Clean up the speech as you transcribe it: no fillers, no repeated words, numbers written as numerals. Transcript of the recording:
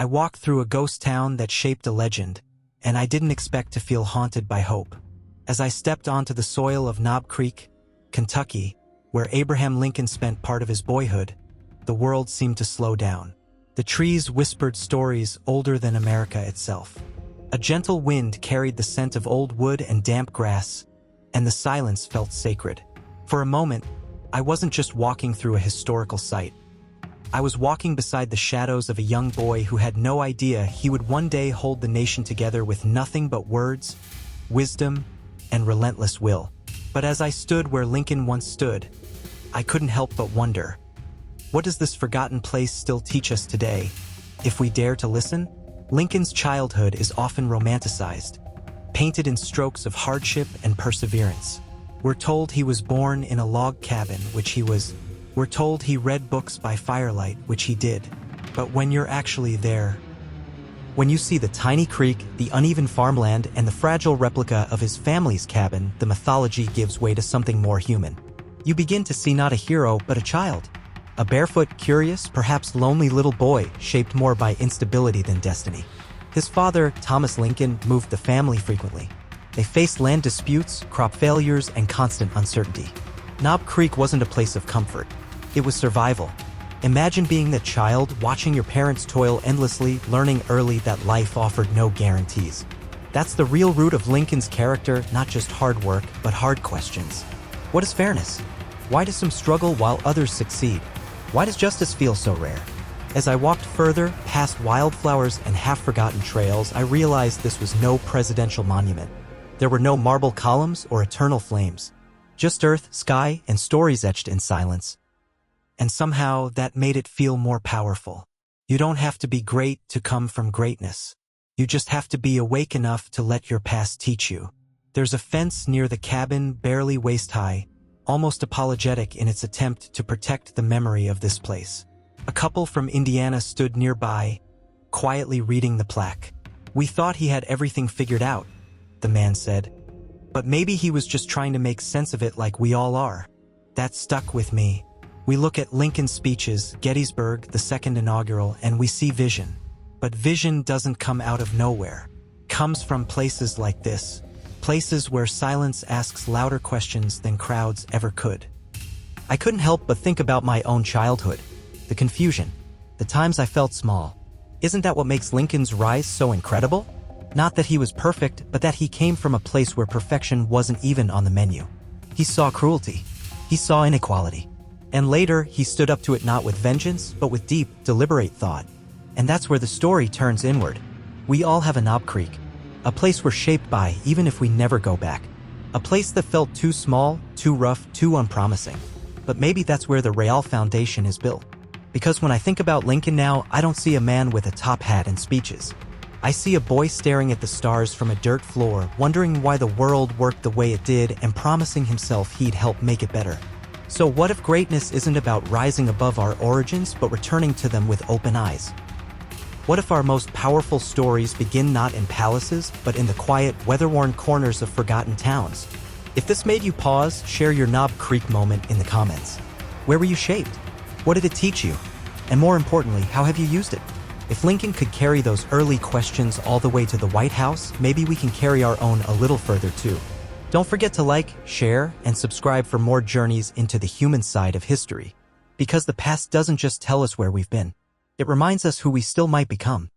I walked through a ghost town that shaped a legend, and I didn't expect to feel haunted by hope. As I stepped onto the soil of Knob Creek, Kentucky, where Abraham Lincoln spent part of his boyhood, the world seemed to slow down. The trees whispered stories older than America itself. A gentle wind carried the scent of old wood and damp grass, and the silence felt sacred. For a moment, I wasn't just walking through a historical site. I was walking beside the shadows of a young boy who had no idea he would one day hold the nation together with nothing but words, wisdom, and relentless will. But as I stood where Lincoln once stood, I couldn't help but wonder, what does this forgotten place still teach us today, if we dare to listen? Lincoln's childhood is often romanticized, painted in strokes of hardship and perseverance. We're told he was born in a log cabin, We're told he read books by firelight, which he did. But when you're actually there, when you see the tiny creek, the uneven farmland, and the fragile replica of his family's cabin, the mythology gives way to something more human. You begin to see not a hero, but a child. A barefoot, curious, perhaps lonely little boy, shaped more by instability than destiny. His father, Thomas Lincoln, moved the family frequently. They faced land disputes, crop failures, and constant uncertainty. Knob Creek wasn't a place of comfort. It was survival. Imagine being the child, watching your parents toil endlessly, learning early that life offered no guarantees. That's the real root of Lincoln's character, not just hard work, but hard questions. What is fairness? Why do some struggle while others succeed? Why does justice feel so rare? As I walked further, past wildflowers and half-forgotten trails, I realized this was no presidential monument. There were no marble columns or eternal flames. Just earth, sky, and stories etched in silence. And somehow that made it feel more powerful. You don't have to be great to come from greatness. You just have to be awake enough to let your past teach you. There's a fence near the cabin, barely waist-high, almost apologetic in its attempt to protect the memory of this place. A couple from Indiana stood nearby, quietly reading the plaque. "We thought he had everything figured out," the man said. "But maybe he was just trying to make sense of it like we all are." That stuck with me. We look at Lincoln's speeches, Gettysburg, the second inaugural, and we see vision. But vision doesn't come out of nowhere. It comes from places like this. Places where silence asks louder questions than crowds ever could. I couldn't help but think about my own childhood. The confusion. The times I felt small. Isn't that what makes Lincoln's rise so incredible? Not that he was perfect, but that he came from a place where perfection wasn't even on the menu. He saw cruelty. He saw inequality. And later, he stood up to it not with vengeance, but with deep, deliberate thought. And that's where the story turns inward. We all have a Knob Creek. A place we're shaped by, even if we never go back. A place that felt too small, too rough, too unpromising. But maybe that's where the real foundation is built. Because when I think about Lincoln now, I don't see a man with a top hat and speeches. I see a boy staring at the stars from a dirt floor, wondering why the world worked the way it did and promising himself he'd help make it better. So what if greatness isn't about rising above our origins, but returning to them with open eyes? What if our most powerful stories begin not in palaces, but in the quiet, weather-worn corners of forgotten towns? If this made you pause, share your Knob Creek moment in the comments. Where were you shaped? What did it teach you? And more importantly, how have you used it? If Lincoln could carry those early questions all the way to the White House, maybe we can carry our own a little further too. Don't forget to like, share, and subscribe for more journeys into the human side of history. Because the past doesn't just tell us where we've been. It reminds us who we still might become.